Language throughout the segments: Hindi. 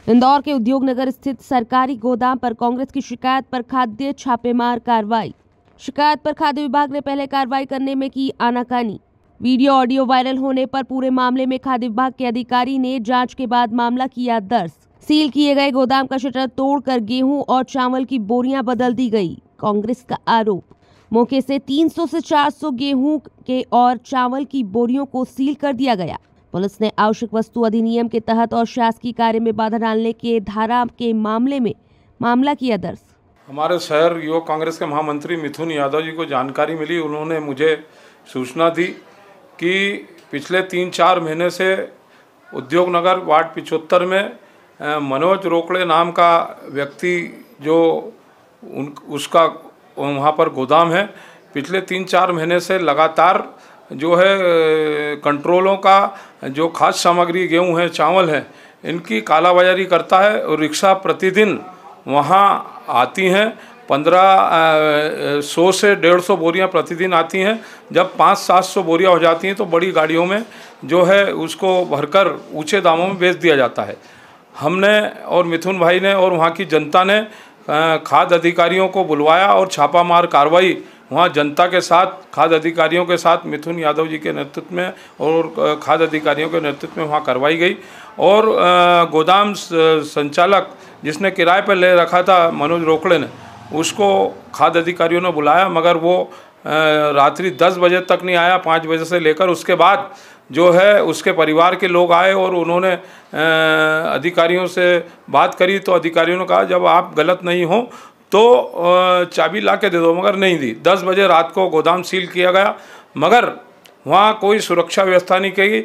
इंदौर के उद्योग नगर स्थित सरकारी गोदाम पर कांग्रेस की शिकायत पर खाद्य छापेमार कार्रवाई। शिकायत पर खाद्य विभाग ने पहले कार्रवाई करने में की आनाकानी। वीडियो ऑडियो वायरल होने पर पूरे मामले में खाद्य विभाग के अधिकारी ने जांच के बाद मामला किया दर्ज। सील किए गए गोदाम का शटर तोड़कर गेहूं और चावल की बोरियां बदल दी गई। कांग्रेस का आरोप, मौके से 300 से 400 गेहूं के और चावल की बोरियों को सील कर दिया गया। पुलिस ने आवश्यक वस्तु अधिनियम के तहत और शासकीय कार्य में बाधा डालने के धारा के मामले में मामला किया दर्ज। हमारे शहर युवक कांग्रेस के महामंत्री मिथुन यादव जी को जानकारी मिली। उन्होंने मुझे सूचना दी कि पिछले 3-4 महीने से उद्योग नगर वार्ड 75 में मनोज रोकड़े नाम का व्यक्ति जो उसका वहाँ पर गोदाम है, पिछले 3-4 महीने से लगातार जो है कंट्रोलों का जो खाद्य सामग्री गेहूं है, चावल है, इनकी कालाबाजारी करता है और रिक्शा प्रतिदिन वहाँ आती हैं। 100 से 150 बोरियां प्रतिदिन आती हैं। जब 500-700 बोरियां हो जाती हैं तो बड़ी गाड़ियों में जो है उसको भरकर ऊंचे दामों में बेच दिया जाता है। हमने और मिथुन भाई ने और वहाँ की जनता ने खाद्य अधिकारियों को बुलवाया और छापामार कार्रवाई वहाँ जनता के साथ, खाद्य अधिकारियों के साथ मिथुन यादव जी के नेतृत्व में और खाद्य अधिकारियों के नेतृत्व में वहाँ करवाई गई। और गोदाम संचालक जिसने किराए पर ले रखा था मनोज रोकड़े ने, उसको खाद्य अधिकारियों ने बुलाया, मगर वो रात्रि 10 बजे तक नहीं आया। 5 बजे से लेकर उसके बाद जो है उसके परिवार के लोग आए और उन्होंने अधिकारियों से बात करी तो अधिकारियों ने कहा जब आप गलत नहीं हो तो चाबी ला के दे दो, मगर नहीं दी। 10 बजे रात को गोदाम सील किया गया, मगर वहाँ कोई सुरक्षा व्यवस्था नहीं की।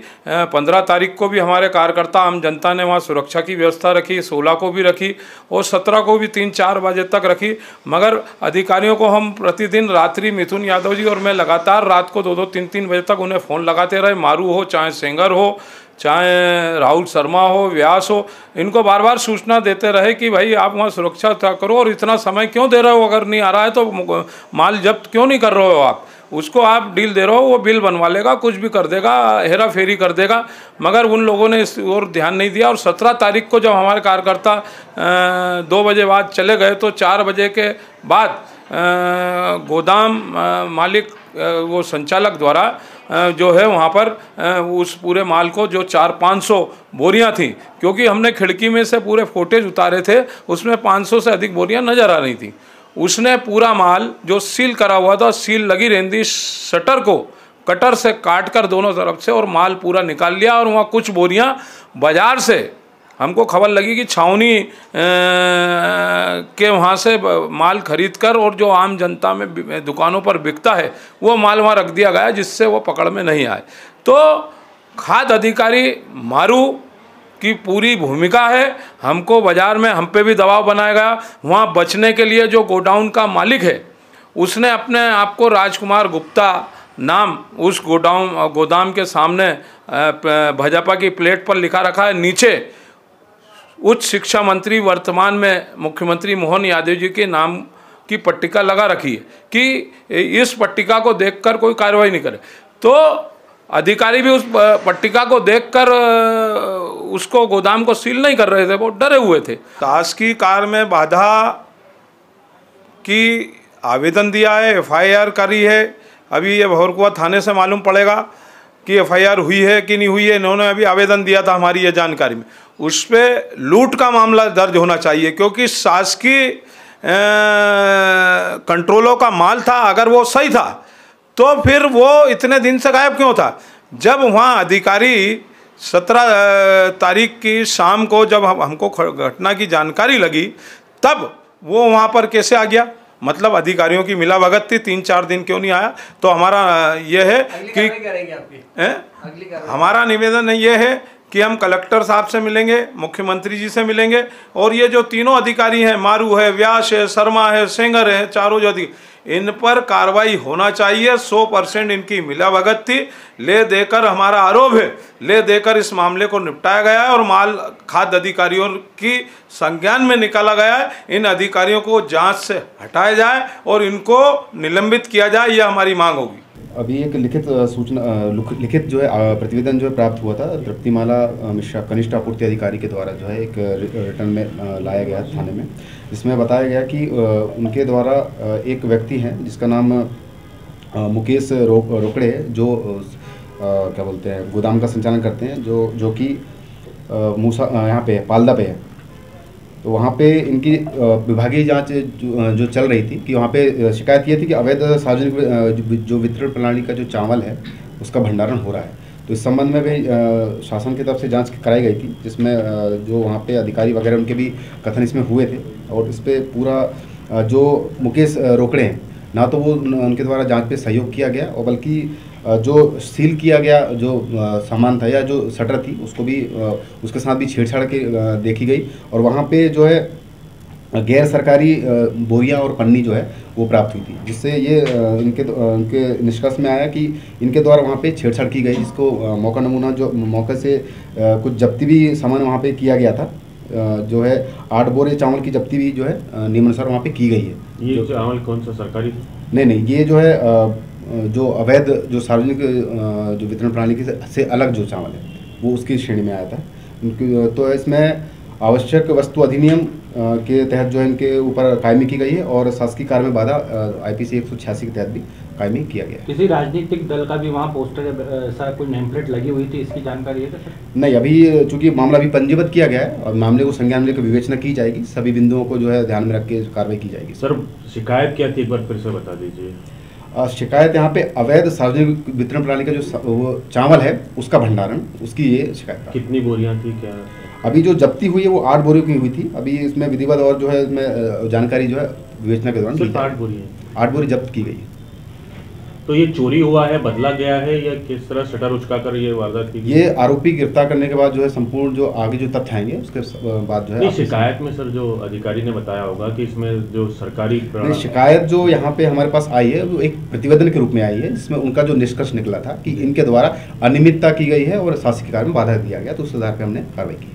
15 तारीख को भी हमारे कार्यकर्ता आम जनता ने वहाँ सुरक्षा की व्यवस्था रखी, 16 को भी रखी और 17 को भी 3-4 बजे तक रखी। मगर अधिकारियों को हम प्रतिदिन रात्रि, मिथुन यादव जी और मैं लगातार रात को 2-2, 3-3 बजे तक उन्हें फ़ोन लगाते रहे। मारू हो, चाहे सेंगर हो, चाहे राहुल शर्मा हो, व्यास हो, इनको बार बार सूचना देते रहे कि भाई आप वहाँ सुरक्षा करो और इतना समय क्यों दे रहे हो, अगर नहीं आ रहा है तो माल जब्त क्यों नहीं कर रहे हो आप, उसको आप डील दे रहे हो, वो बिल बनवा लेगा, कुछ भी कर देगा, हेरा फेरी कर देगा। मगर उन लोगों ने इस ओर ध्यान नहीं दिया। और 17 तारीख को जब हमारे कार्यकर्ता 2 बजे बाद चले गए तो 4 बजे के बाद गोदाम मालिक वो संचालक द्वारा जो है वहाँ पर उस पूरे माल को जो 400-500 बोरियां थी, क्योंकि हमने खिड़की में से पूरे फुटेज उतारे थे, उसमें 500 से अधिक बोरियां नज़र आ रही थी। उसने पूरा माल जो सील करा हुआ था, सील लगी रहती, शटर को कटर से काट कर दोनों तरफ से और माल पूरा निकाल लिया। और वहाँ कुछ बोरियां बाज़ार से हमको खबर लगी कि छावनी के वहाँ से माल खरीद कर और जो आम जनता में दुकानों पर बिकता है वो माल वहाँ रख दिया गया, जिससे वो पकड़ में नहीं आए। तो खाद्य अधिकारी मारू की पूरी भूमिका है। हमको बाज़ार में हम पे भी दबाव बनाया गया। वहाँ बचने के लिए जो गोडाउन का मालिक है उसने अपने आप को राजकुमार गुप्ता नाम उस गोदाम के सामने भाजपा की प्लेट पर लिखा रखा है। नीचे उच्च शिक्षा मंत्री वर्तमान में मुख्यमंत्री मोहन यादव जी के नाम की पट्टिका लगा रखी है कि इस पट्टिका को देखकर कोई कार्रवाई नहीं करे। तो अधिकारी भी उस पट्टिका को देखकर उसको गोदाम को सील नहीं कर रहे थे, वो डरे हुए थे। शासकीय कार्य में बाधा की आवेदन दिया है, FIR करी है। अभी ये भौरकुआ थाने से मालूम पड़ेगा कि FIR हुई है कि नहीं हुई है। इन्होंने अभी आवेदन दिया था हमारी ये जानकारी में, उस पर लूट का मामला दर्ज होना चाहिए, क्योंकि शासकीय कंट्रोलों का माल था। अगर वो सही था तो फिर वो इतने दिन से गायब क्यों था? जब वहाँ अधिकारी 17 तारीख की शाम को जब हमको घटना की जानकारी लगी, तब वो वहाँ पर कैसे आ गया? मतलब अधिकारियों की मिलाभगत थी। 3-4 दिन क्यों नहीं आया? तो हमारा ये है कि हमारा निवेदन ये है कि हम कलेक्टर साहब से मिलेंगे, मुख्यमंत्री जी से मिलेंगे, और ये जो तीनों अधिकारी हैं, मारू है, व्यास है, शर्मा है, सेंगर है, चारों जो इन पर कार्रवाई होना चाहिए। 100% इनकी मिलाभगत थी। ले देकर हमारा आरोप है, ले देकर इस मामले को निपटाया गया है और माल खाद्य अधिकारियों की संज्ञान में निकाला गया है। इन अधिकारियों को जांच से हटाया जाए और इनको निलंबित किया जाए, यह हमारी मांग होगी। अभी एक लिखित सूचना लिखित जो है प्रतिवेदन जो है प्राप्त हुआ था तृप्तिमाला मिश्रा कनिष्ठ आपूर्ति अधिकारी के द्वारा जो है एक रिटर्न में लाया गया थाने में, जिसमें बताया गया कि उनके द्वारा एक व्यक्ति हैं जिसका नाम मुकेश रोकड़े है, जो क्या बोलते हैं गोदाम का संचालन करते हैं, जो कि मूसा यहाँ पे पालदा पे है। तो वहाँ पे इनकी विभागीय जांच जो चल रही थी कि वहाँ पे शिकायत ये थी कि अवैध सार्वजनिक जो वितरण प्रणाली का जो चावल है उसका भंडारण हो रहा है। तो इस संबंध में भी शासन की तरफ से जांच कराई गई थी, जिसमें जो वहाँ पे अधिकारी वगैरह उनके भी कथन इसमें हुए थे। और इस पर पूरा जो मुकेश रोकड़े हैं, ना तो वो उनके द्वारा जांच पे सहयोग किया गया और बल्कि जो सील किया गया जो सामान था या जो शटर थी उसको भी उसके साथ भी छेड़छाड़ के देखी गई। और वहाँ पे जो है गैर सरकारी बोरियां और पन्नी जो है वो प्राप्त हुई थी, जिससे ये इनके निष्कर्ष में आया कि इनके द्वारा वहाँ पे छेड़छाड़ की गई, जिसको मौका नमूना जो मौके से कुछ जब्ती भी सामान वहाँ पे किया गया था। जो है 8 बोरे चावल की जब्ती भी जो है नियमानुसार वहाँ पे की गई है। ये चावल कौन सा सरकारी? नहीं, ये जो है जो अवैध जो सार्वजनिक जो वितरण प्रणाली से अलग जो चावल है वो उसकी श्रेणी में आया था। तो इसमें आवश्यक वस्तु अधिनियम के तहत जो है इनके ऊपर कायमी की गई है और शासकीय कार्य में बाधा IPC 186 के तहत भी कायमी किया गया है। किसी राजनीतिक दल का भी वहाँ पोस्टर ऐसा कोई नेम प्लेट लगी हुई थी, इसकी जानकारी है सर? नहीं, अभी चूंकि मामला अभी पंजीबद्ध किया गया है और मामले को संज्ञान में लेकर विवेचना की जाएगी, सभी बिंदुओं को जो है ध्यान में रख के कार्रवाई की जाएगी। सर शिकायत क्या थी, एक बार फिर से बता दीजिए। शिकायत यहाँ पे अवैध सार्वजनिक वितरण प्रणाली का जो वो चावल है उसका भंडारण, उसकी ये शिकायत। कितनी बोरियां थी क्या? अभी जो जब्ती हुई है वो 8 बोरियों की हुई थी। अभी इसमें विधिवत और जो है इसमें जानकारी जो है विवेचना के दौरान 8 बोरी 8 बोरी जब्त की गई। तो ये चोरी हुआ है, बदला गया है या किस तरह शटर उचकाकर ये वारदात की? ये आरोपी गिरफ्तार करने के बाद जो है संपूर्ण जो आगे जो तथ्य आएंगे उसके बाद जो है शिकायत में सर जो अधिकारी ने बताया होगा कि इसमें जो सरकारी शिकायत जो यहाँ पे हमारे पास आई है वो एक प्रतिवेदन के रूप में आई है, जिसमें उनका जो निष्कर्ष निकला था कि इनके द्वारा अनियमितता की गई है और शासकीय कार्य में बाधा दिया गया, तो उस आधार पर हमने कार्रवाई की।